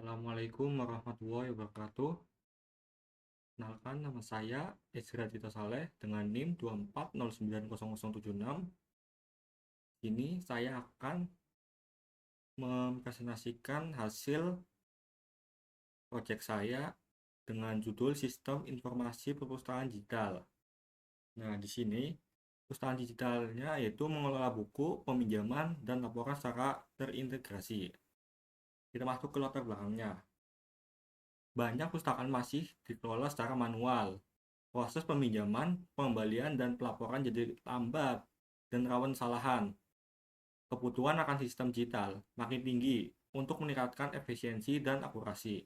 Assalamualaikum warahmatullahi wabarakatuh. Kenalkan, nama saya Ezra Tito Saleh dengan NIM 240900076. Ini saya akan mempresentasikan hasil proyek saya dengan judul Sistem Informasi Perpustakaan Digital. Nah, di sini perpustakaan digitalnya yaitu mengelola buku, peminjaman, dan laporan secara terintegrasi. Kita masuk ke latar belakangnya. Banyak perpustakaan masih dikelola secara manual. Proses peminjaman, pengembalian, dan pelaporan jadi lambat dan rawan kesalahan. Kebutuhan akan sistem digital makin tinggi untuk meningkatkan efisiensi dan akurasi.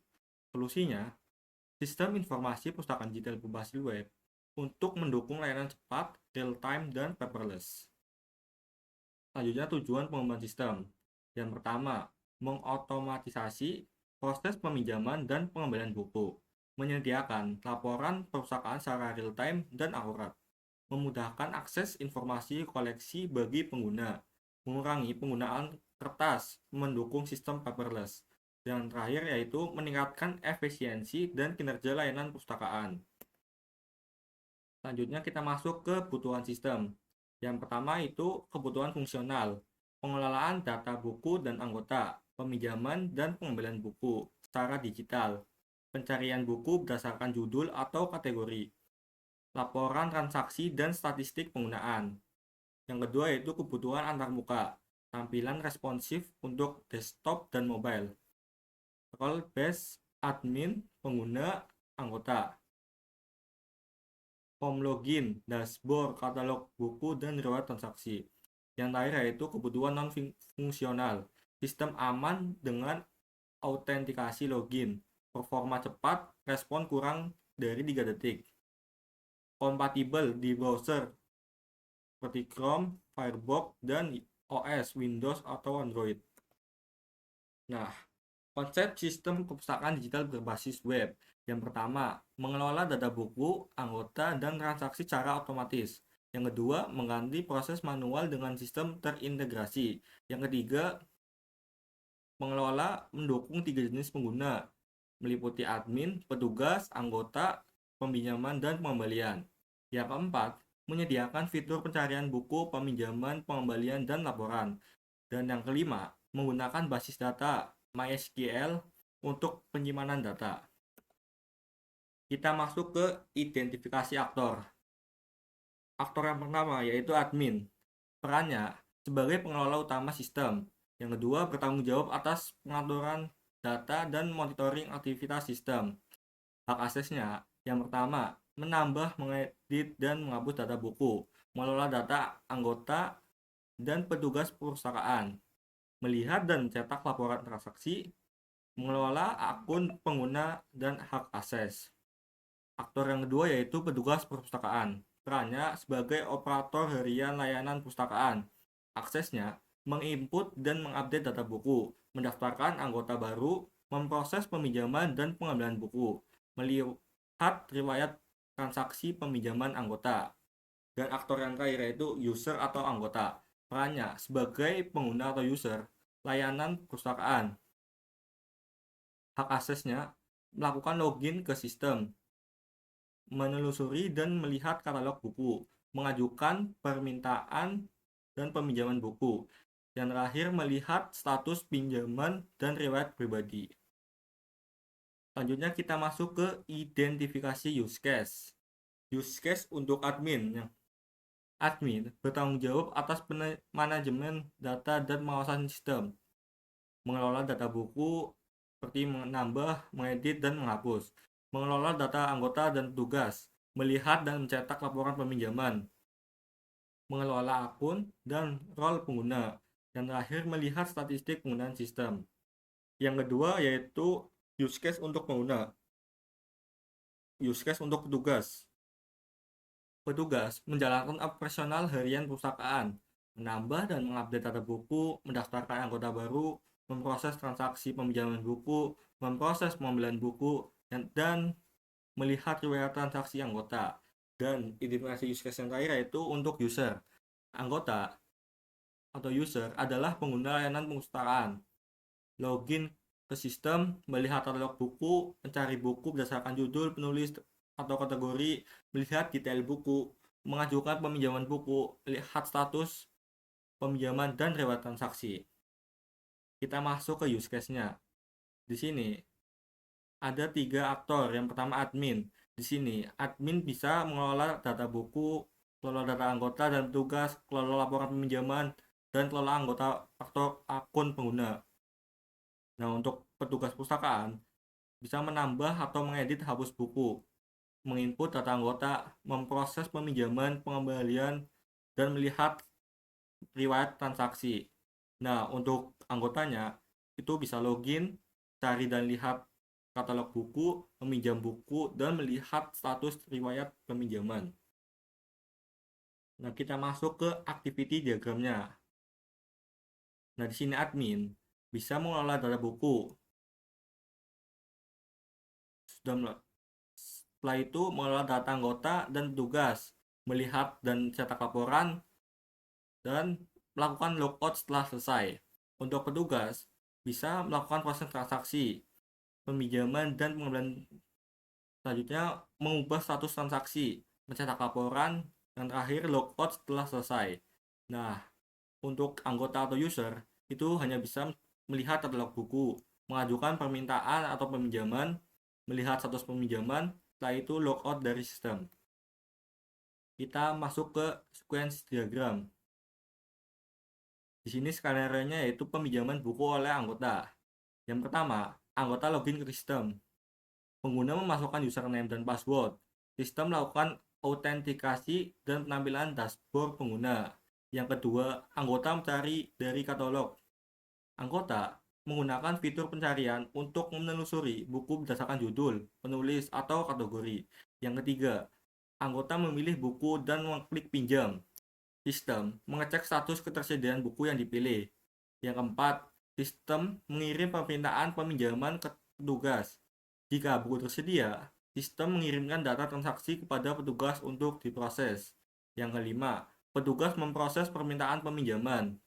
Solusinya, sistem informasi perpustakaan digital berbasis web untuk mendukung layanan cepat, real-time, dan paperless. Selanjutnya, tujuan pengembangan sistem. Yang pertama, mengotomatisasi proses peminjaman dan pengembalian buku, menyediakan laporan perpustakaan secara real-time dan akurat, memudahkan akses informasi koleksi bagi pengguna, mengurangi penggunaan kertas, mendukung sistem paperless. Dan terakhir yaitu meningkatkan efisiensi dan kinerja layanan perpustakaan. Selanjutnya kita masuk ke kebutuhan sistem. Yang pertama itu kebutuhan fungsional, pengelolaan data buku dan anggota, peminjaman dan pengembalian buku secara digital, pencarian buku berdasarkan judul atau kategori, laporan transaksi dan statistik penggunaan. Yang kedua yaitu kebutuhan antarmuka, tampilan responsif untuk desktop dan mobile, role based admin pengguna anggota, form login, dashboard, katalog buku, dan riwayat transaksi. Yang terakhir yaitu kebutuhan non-fungsional, sistem aman dengan autentikasi login, performa cepat, respon kurang dari 3 detik, kompatibel di browser seperti Chrome, Firefox, dan OS, Windows, atau Android. Nah, konsep sistem perpustakaan digital berbasis web. Yang pertama, mengelola data buku, anggota, dan transaksi secara otomatis. Yang kedua, mengganti proses manual dengan sistem terintegrasi. Yang ketiga, mengelola mendukung 3 jenis pengguna, meliputi admin, petugas, anggota, peminjaman, dan pengembalian. Yang keempat, menyediakan fitur pencarian buku, peminjaman, pengembalian, dan laporan. Dan yang kelima, menggunakan basis data MySQL untuk penyimpanan data. Kita masuk ke identifikasi aktor. Aktor yang pertama yaitu admin. Perannya sebagai pengelola utama sistem. Yang kedua, bertanggung jawab atas pengaturan data dan monitoring aktivitas sistem. Hak aksesnya, yang pertama, menambah, mengedit, dan menghapus data buku, mengelola data anggota dan petugas perpustakaan, melihat dan mencetak laporan transaksi, mengelola akun pengguna, dan hak akses. Aktor yang kedua yaitu petugas perpustakaan. Perannya sebagai operator harian layanan perpustakaan. Aksesnya menginput dan mengupdate data buku, mendaftarkan anggota baru, memproses peminjaman dan pengambilan buku, melihat riwayat transaksi peminjaman anggota. Dan aktor yang terakhir yaitu user atau anggota. Perannya sebagai pengguna atau user layanan perpustakaan. Hak aksesnya melakukan login ke sistem, menelusuri dan melihat katalog buku, mengajukan permintaan dan peminjaman buku. Yang terakhir melihat status pinjaman dan riwayat pribadi. Selanjutnya kita masuk ke identifikasi use case. Use case untuk admin. Admin bertanggung jawab atas manajemen data dan pengawasan sistem, mengelola data buku seperti menambah, mengedit, dan menghapus, mengelola data anggota dan tugas, melihat dan mencetak laporan peminjaman, mengelola akun dan role pengguna, dan terakhir melihat statistik penggunaan sistem. Yang kedua yaitu use case untuk pengguna, use case untuk petugas. Petugas menjalankan operasional harian perpustakaan, menambah dan mengupdate data buku, mendaftarkan anggota baru, memproses transaksi peminjaman buku, memproses pembelian buku, dan melihat riwayat transaksi anggota. Dan identifikasi use case yang terakhir yaitu untuk user. Anggota atau user adalah pengguna layanan perpustakaan. Login ke sistem, melihat katalog buku, mencari buku berdasarkan judul, penulis, atau kategori, melihat detail buku, mengajukan peminjaman buku, lihat status peminjaman dan riwayat transaksi. Kita masuk ke use case-nya. Di sini ada 3 aktor. Yang pertama admin. Di sini admin bisa mengelola data buku, kelola data anggota dan petugas, kelola laporan peminjaman, dan kelola anggota atau akun pengguna. Nah, untuk petugas pustakaan bisa menambah atau mengedit hapus buku, menginput data anggota, memproses peminjaman, pengembalian, dan melihat riwayat transaksi. Nah, untuk anggotanya itu bisa login, cari dan lihat katalog buku, meminjam buku, dan melihat status riwayat peminjaman. Nah, kita masuk ke activity diagramnya. Nah, di sini admin bisa mengelola data buku. Setelah itu mengelola data anggota dan petugas, melihat dan cetak laporan, dan melakukan logout setelah selesai. Untuk petugas, bisa melakukan proses transaksi, peminjaman, dan pengembalian. Selanjutnya, mengubah status transaksi, mencetak laporan, dan terakhir logout setelah selesai. Nah, untuk anggota atau user, itu hanya bisa melihat katalog buku, mengajukan permintaan atau peminjaman, melihat status peminjaman, setelah itu logout dari sistem. Kita masuk ke sequence diagram. Di sini skenario-nya yaitu peminjaman buku oleh anggota. Yang pertama, anggota login ke sistem. Pengguna memasukkan username dan password. Sistem melakukan autentikasi dan penampilan dashboard pengguna. Yang kedua, anggota mencari dari katalog. Anggota menggunakan fitur pencarian untuk menelusuri buku berdasarkan judul, penulis, atau kategori. Yang ketiga, anggota memilih buku dan mengklik pinjam. Sistem mengecek status ketersediaan buku yang dipilih. Yang keempat, sistem mengirim permintaan peminjaman ke petugas. Jika buku tersedia, sistem mengirimkan data transaksi kepada petugas untuk diproses. Yang kelima, petugas memproses permintaan peminjaman.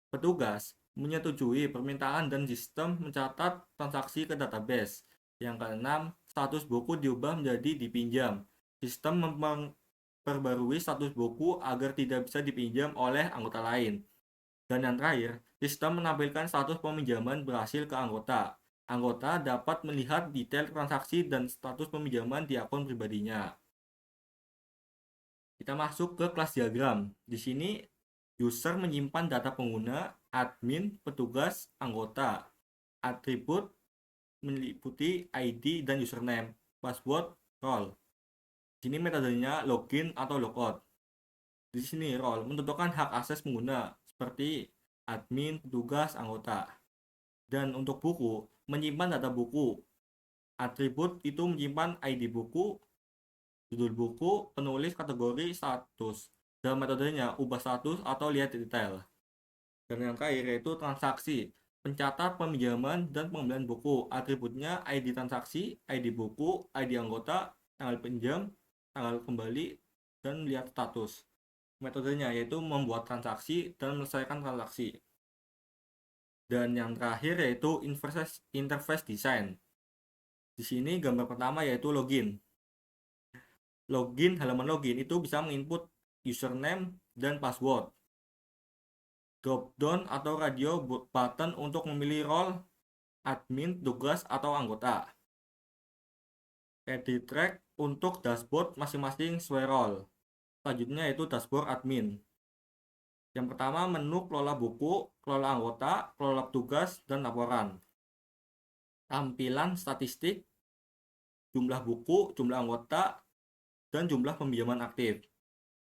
Petugas menyetujui permintaan dan sistem mencatat transaksi ke database. Yang keenam, status buku diubah menjadi dipinjam. Sistem memperbarui status buku agar tidak bisa dipinjam oleh anggota lain. Dan yang terakhir, sistem menampilkan status peminjaman berhasil ke anggota. Anggota dapat melihat detail transaksi dan status peminjaman di akun pribadinya. Kita masuk ke kelas diagram. Di sini, user menyimpan data pengguna, admin, petugas, anggota. Atribut meliputi ID dan username, password, role. Di sini metodenya login atau logout. Di sini role menentukan hak akses pengguna seperti admin, petugas, anggota. Dan untuk buku, menyimpan data buku. Atribut itu menyimpan ID buku, judul buku, penulis, kategori, status. Dan metodenya ubah status atau lihat detail. Dan yang terakhir yaitu transaksi, pencatat peminjaman dan pengembalian buku. Atributnya ID transaksi, ID buku, ID anggota, tanggal pinjam, tanggal kembali, dan lihat status. Metodenya yaitu membuat transaksi dan menyelesaikan transaksi. Dan yang terakhir yaitu interface design. Di sini gambar pertama yaitu login. Halaman login itu bisa menginput username dan password. Drop down atau radio button untuk memilih role, admin, tugas, atau anggota. Edit track untuk dashboard masing-masing sesuai role. Selanjutnya yaitu dashboard admin. Yang pertama menu kelola buku, kelola anggota, kelola tugas, dan laporan. Tampilan statistik, jumlah buku, jumlah anggota, dan jumlah peminjaman aktif.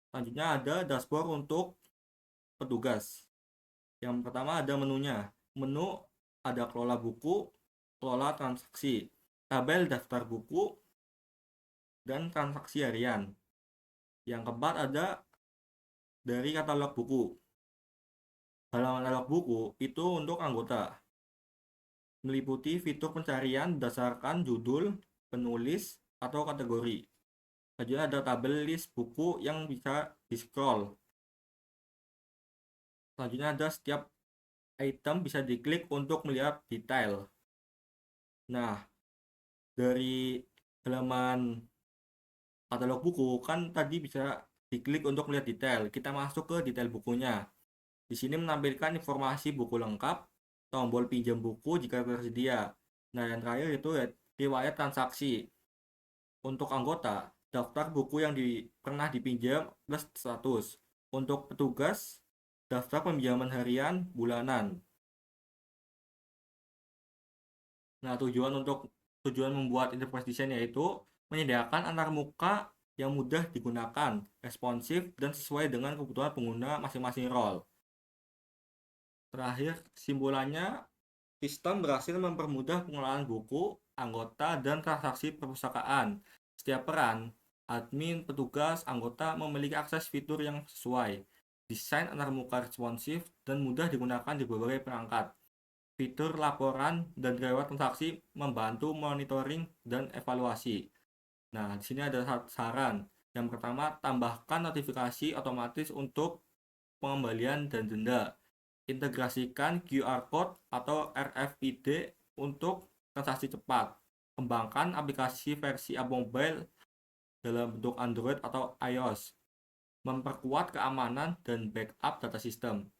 Selanjutnya ada dashboard untuk petugas. Yang pertama ada menunya. Menu ada kelola buku, kelola transaksi, tabel daftar buku, dan transaksi harian. Yang keempat ada dari katalog buku. Halaman katalog buku itu untuk anggota. Meliputi fitur pencarian berdasarkan judul, penulis, atau kategori. Selanjutnya ada tabel list buku yang bisa di-scroll. Selanjutnya ada setiap item bisa diklik untuk melihat detail. Nah, dari halaman katalog buku kan tadi bisa diklik untuk lihat detail. Kita masuk ke detail bukunya. Di sini menampilkan informasi buku lengkap, tombol pinjam buku jika tersedia. Nah, yang terakhir itu ya, riwayat transaksi. Untuk anggota, daftar buku yang pernah dipinjam plus status. Untuk petugas, daftar peminjaman harian, bulanan. Nah, tujuan membuat enterprise design yaitu menyediakan antarmuka yang mudah digunakan, responsif, dan sesuai dengan kebutuhan pengguna masing-masing role. Terakhir, simpulannya, sistem berhasil mempermudah pengelolaan buku, anggota, dan transaksi perpustakaan. Setiap peran, admin, petugas, anggota memiliki akses fitur yang sesuai. Desain antarmuka responsif dan mudah digunakan di berbagai perangkat. Fitur laporan dan lewat transaksi membantu monitoring dan evaluasi. Nah, di sini ada saran. Yang pertama, tambahkan notifikasi otomatis untuk pengembalian dan denda. Integrasikan QR Code atau RFID untuk transaksi cepat. Kembangkan aplikasi versi app mobile dalam bentuk Android atau iOS. Memperkuat keamanan dan backup data sistem.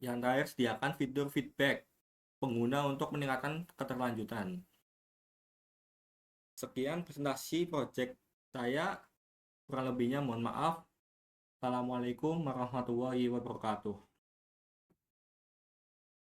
Yang terakhir, sediakan fitur feedback pengguna untuk meningkatkan keterlanjutan. Sekian presentasi project saya, kurang lebihnya mohon maaf. Assalamualaikum warahmatullahi wabarakatuh.